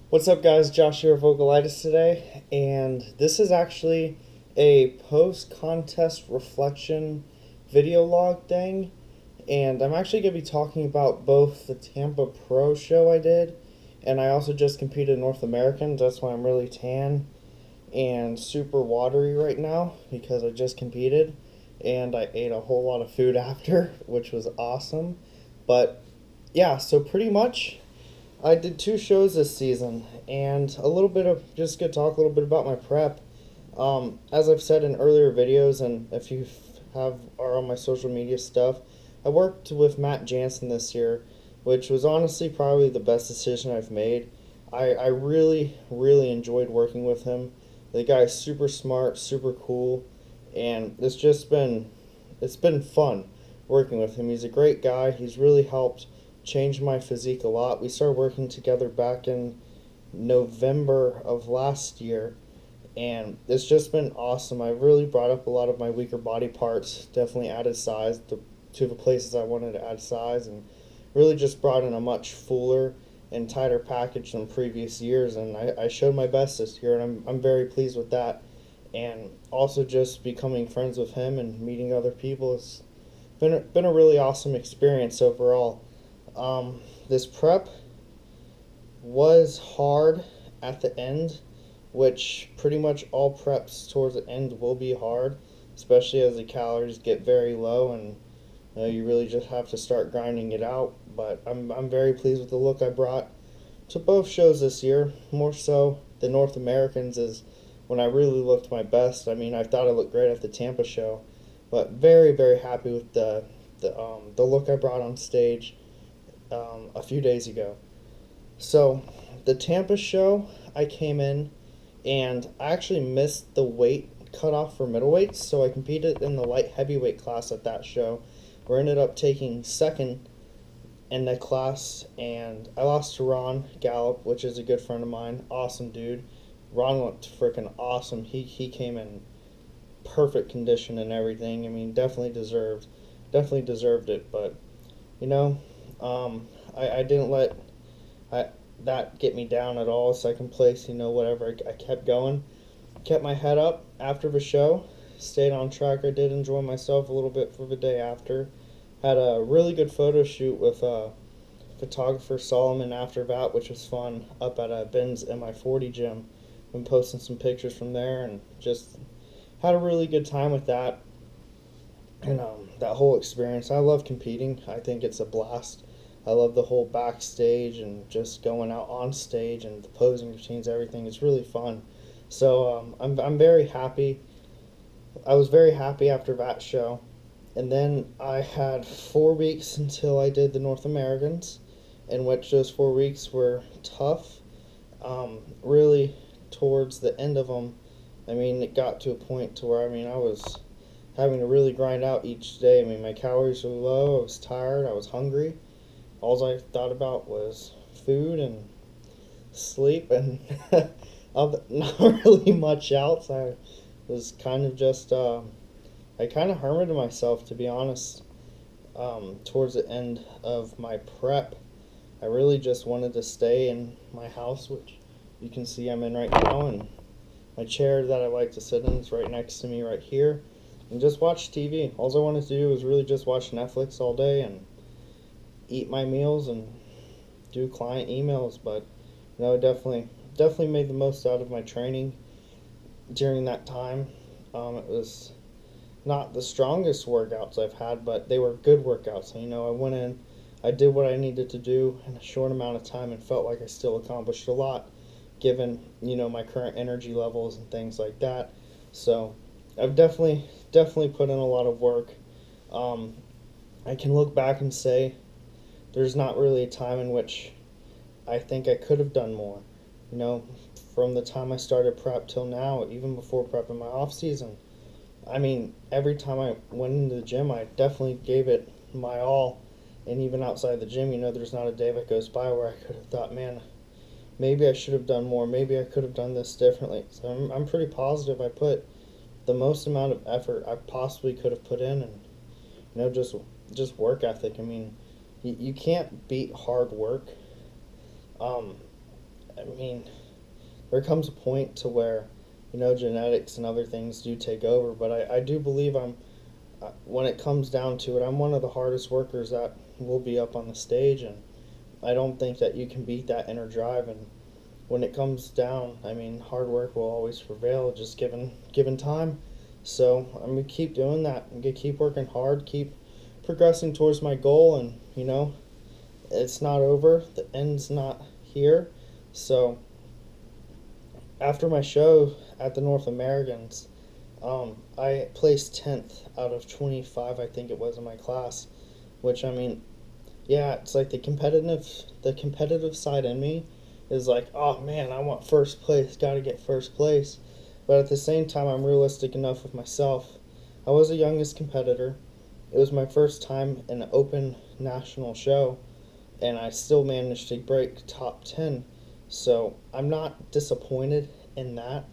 What's up, guys? Josh here, Vogelitis today, and this is actually a post-contest reflection video log thing, and I'm actually going to be talking about both the Tampa Pro show I did, and I also just competed in North Americans. That's why I'm really tan and super watery right now because I just competed, and I ate a whole lot of food after, which was awesome. But yeah, so pretty much I did two shows this season, and a little bit of just gonna talk a little bit about my prep. As I've said in earlier videos, and if you are on my social media stuff, I worked with Matt Jansen this year, which was honestly probably the best decision I've made. I really enjoyed working with him. The guy's super smart, super cool, and it's been fun working with him. He's a great guy. He's really helped change my physique a lot. We started working together back in November of last year, and it's just been awesome. I really brought up a lot of my weaker body parts, definitely added size to the places I wanted to add size, and really just brought in a much fuller and tighter package than previous years. And I showed my best this year, and I'm very pleased with that. And also just becoming friends with him and meeting other people has been a really awesome experience overall. This prep was hard at the end, which pretty much all preps towards the end will be hard, especially as the calories get very low and you really just have to start grinding it out. But I'm very pleased with the look I brought to both shows this year. More so, the North Americans is when I really looked my best. I mean, I thought I looked great at the Tampa show, but very happy with the look I brought on stage a few days ago. So, the Tampa show, I came in and I actually missed the weight cutoff for middleweights, so I competed in the light heavyweight class at that show, where I ended up taking second in that class, and I lost to Ron Gallup, which is a good friend of mine. Awesome dude. Ron looked freaking awesome. He came in perfect condition and everything. I mean, definitely deserved it. But you know, I didn't let I, that get me down at all. Second place, whatever. I kept going, kept my head up after the show, stayed on track. I did enjoy myself a little bit for the day after. Had a really good photo shoot with photographer Solomon after that, which was fun, up at Ben's MI40 gym. Been posting some pictures from there and just had a really good time with that. And that whole experience. I love competing. I think it's a blast. I love the whole backstage and just going out on stage and the posing routines, everything. It's really fun. So I'm very happy. I was very happy after that show. And then I had 4 weeks until I did the North Americans, in which those 4 weeks were tough. Really, towards the end of them, I mean, it got to a point to where, I mean, I was having to really grind out each day. I mean, my calories were low, I was tired, I was hungry. All I thought about was food and sleep and not really much else. I was kind of just, I kind of hermited myself, to be honest, towards the end of my prep. I really just wanted to stay in my house, which you can see I'm in right now, and my chair that I like to sit in is right next to me right here, and just watch TV. All I wanted to do was really just watch Netflix all day and eat my meals and do client emails. But definitely made the most out of my training during that time. It was not the strongest workouts I've had, but they were good workouts. I went in, I did what I needed to do in a short amount of time and felt like I still accomplished a lot given, my current energy levels and things like that. So I've definitely put in a lot of work. I can look back and say there's not really a time in which I think I could have done more. From the time I started prep till now, even before prep in my off season, I mean, every time I went into the gym, I definitely gave it my all. And even outside the gym, there's not a day that goes by where I could have thought, man, maybe I should have done more. Maybe I could have done this differently. So I'm pretty positive I put the most amount of effort I possibly could have put in, and just work ethic. I mean, you can't beat hard work. Um, I mean, there comes a point to where, genetics and other things do take over. But I do believe when it comes down to it, I'm one of the hardest workers that will be up on the stage, and I don't think that you can beat that inner drive. And when it comes down, I mean, hard work will always prevail, just given time. So I'm gonna keep doing that. I'm gonna keep working hard, keep progressing towards my goal, and it's not over. The end's not here. So after my show at the North Americans, I placed 10th out of 25, I think it was, in my class, which, I mean, yeah, it's like the competitive side in me is like, oh man, I want first place, got to get first place. But at the same time, I'm realistic enough with myself. I was the youngest competitor. It was my first time in an open national show, and I still managed to break top 10. So I'm not disappointed in that.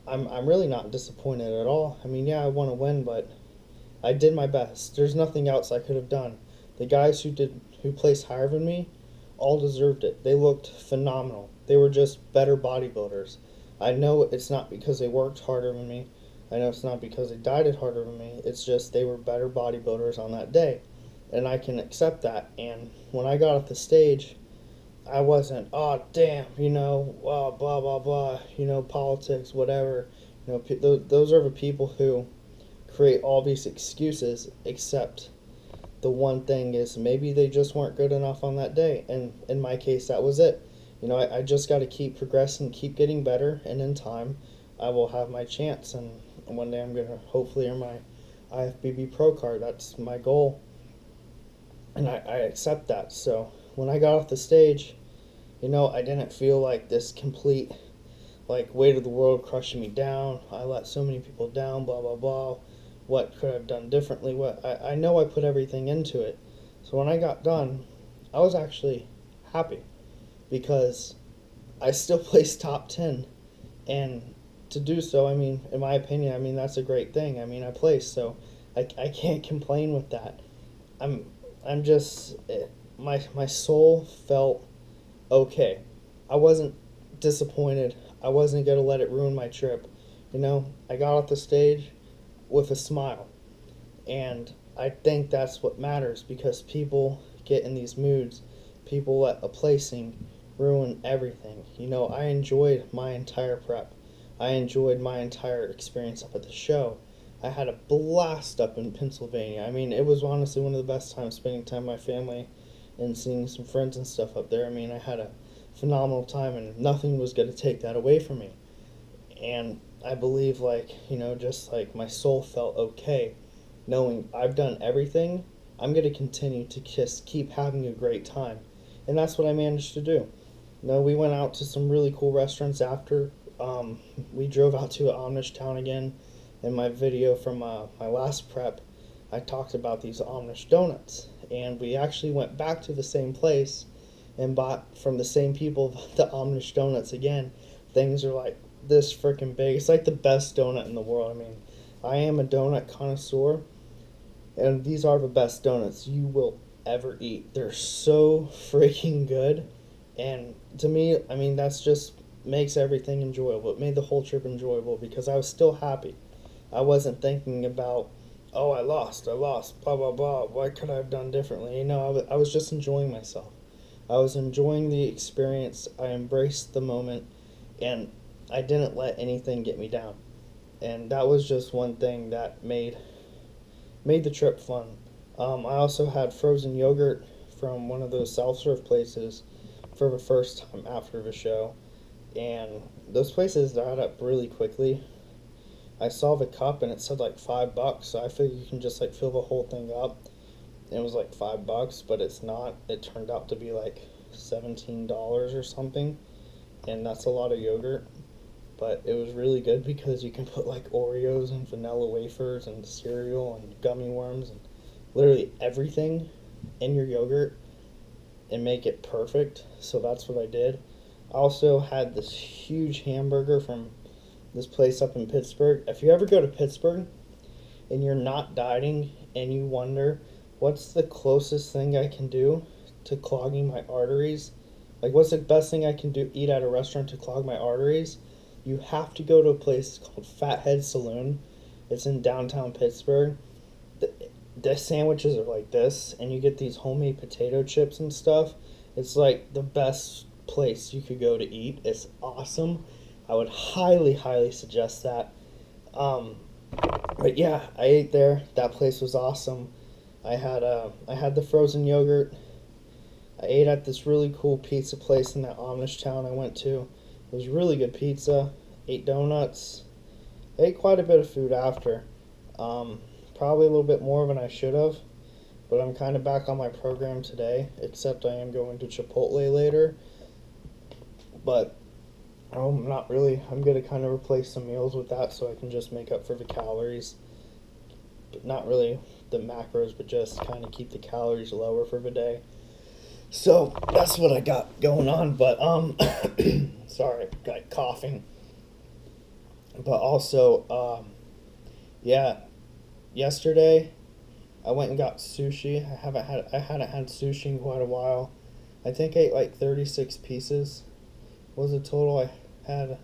I'm really not disappointed at all. I mean, yeah, I want to win, but I did my best. There's nothing else I could have done. The guys who placed higher than me all deserved it. They looked phenomenal. They were just better bodybuilders. I know it's not because they worked harder than me. I know it's not because they dieted harder than me. It's just they were better bodybuilders on that day. And I can accept that. And when I got off the stage, I wasn't, oh, damn, blah, blah, blah, politics, whatever. Those are the people who create all these excuses, except the one thing is maybe they just weren't good enough on that day. And in my case, that was it. I just got to keep progressing, keep getting better, and in time, I will have my chance. And one day I'm going to hopefully earn my IFBB Pro card. That's my goal. And I accept that. So when I got off the stage, I didn't feel like this complete, like, weight of the world crushing me down. I let so many people down, blah, blah, blah. What could I have done differently? I know I put everything into it. So when I got done, I was actually happy because I still placed top 10. And to do so, I mean, in my opinion, I mean, that's a great thing. I mean, I placed, so I can't complain with that. I'm just, my soul felt okay. I wasn't disappointed. I wasn't going to let it ruin my trip. I got off the stage with a smile. And I think that's what matters, because people get in these moods. People let a placing ruin everything. I enjoyed my entire prep. I enjoyed my entire experience up at the show. I had a blast up in Pennsylvania. I mean, it was honestly one of the best times spending time with my family and seeing some friends and stuff up there. I mean, I had a phenomenal time, and nothing was going to take that away from me. And I believe, just like my soul felt okay, knowing I've done everything. I'm going to continue to just keep having a great time. And that's what I managed to do. We went out to some really cool restaurants after. We drove out to an Amish town again. In my video from my last prep, I talked about these Amish donuts. And we actually went back to the same place and bought from the same people the Amish donuts again. Things are like this freaking big. It's like the best donut in the world. I mean, I am a donut connoisseur, and these are the best donuts you will ever eat. They're so freaking good. And to me, I mean, that's just makes everything enjoyable. It made the whole trip enjoyable because I was still happy. I wasn't thinking about, oh, I lost, blah, blah, blah. What could I have done differently? I was just enjoying myself. I was enjoying the experience. I embraced the moment, and I didn't let anything get me down. And that was just one thing that made the trip fun. I also had frozen yogurt from one of those self-serve places for the first time after the show. And those places died up really quickly. I saw the cup and it said like $5, so I figured you can just like fill the whole thing up. It was like $5, but it's not. It turned out to be like $17 or something, and that's a lot of yogurt. But it was really good because you can put like Oreos and vanilla wafers and cereal and gummy worms and literally everything in your yogurt and make it perfect. So that's what I did. I also had this huge hamburger from this place up in Pittsburgh. If you ever go to Pittsburgh and you're not dieting and you wonder what's the closest thing I can do to clogging my arteries, Like, what's the best thing I can eat at a restaurant to clog my arteries? You have to go to a place called Fathead Saloon. It's in downtown Pittsburgh. The, the sandwiches are like this, and you get these homemade potato chips and stuff. It's like the best place you could go to eat. It's awesome. I would highly, highly suggest that. Um, but yeah, I ate there. That place was awesome. I had the frozen yogurt. I ate at this really cool pizza place in that Amish town I went to. It was really good pizza. Ate donuts. I ate quite a bit of food after. Probably a little bit more than I should have. But I'm kind of back on my program today, except I am going to Chipotle later. But I'm not really. I'm going to kind of replace some meals with that so I can just make up for the calories. But not really the macros, but just kind of keep the calories lower for the day. So that's what I got going on. But sorry, got coughing. But also, yeah, yesterday I went and got sushi. I hadn't had sushi in quite a while. I think I ate like 36 pieces. What was the total? I had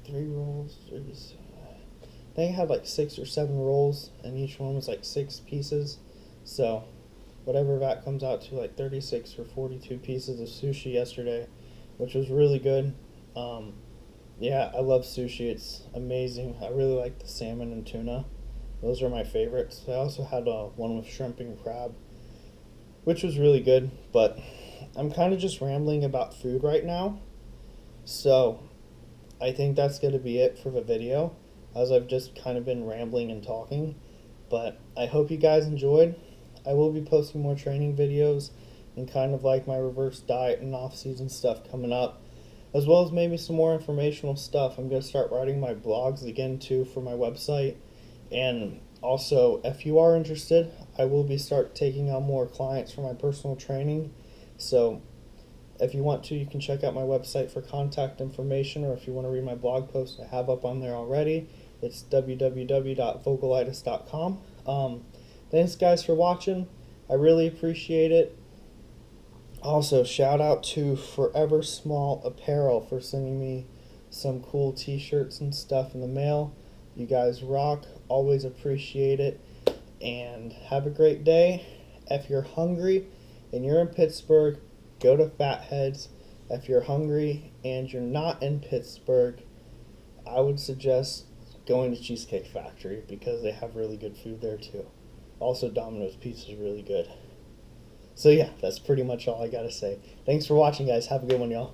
3 rolls. I think I had like 6 or 7 rolls, and each one was like 6 pieces. So whatever that comes out to, like 36 or 42 pieces of sushi yesterday, which was really good. Yeah, I love sushi. It's amazing. I really like the salmon and tuna. Those are my favorites. I also had one with shrimp and crab, which was really good. But I'm kind of just rambling about food right now. So I think that's going to be it for the video, as I've just kind of been rambling and talking. But I hope you guys enjoyed. I will be posting more training videos and kind of like my reverse diet and off-season stuff coming up, as well as maybe some more informational stuff. I'm going to start writing my blogs again too for my website. And also, if you are interested, I will be start taking on more clients for my personal training. So if you want to, you can check out my website for contact information, or if you want to read my blog post I have up on there already, it's www.vogelitis.com. Thanks guys for watching. I really appreciate it. Also, shout out to Forever Small Apparel for sending me some cool t-shirts and stuff in the mail. You guys rock. Always appreciate it. And have a great day. If you're hungry and you're in Pittsburgh, go to Fatheads. If you're hungry and you're not in Pittsburgh, I would suggest going to Cheesecake Factory because they have really good food there too. Also, Domino's Pizza is really good. So yeah, that's pretty much all I gotta say. Thanks for watching, guys. Have a good one, y'all.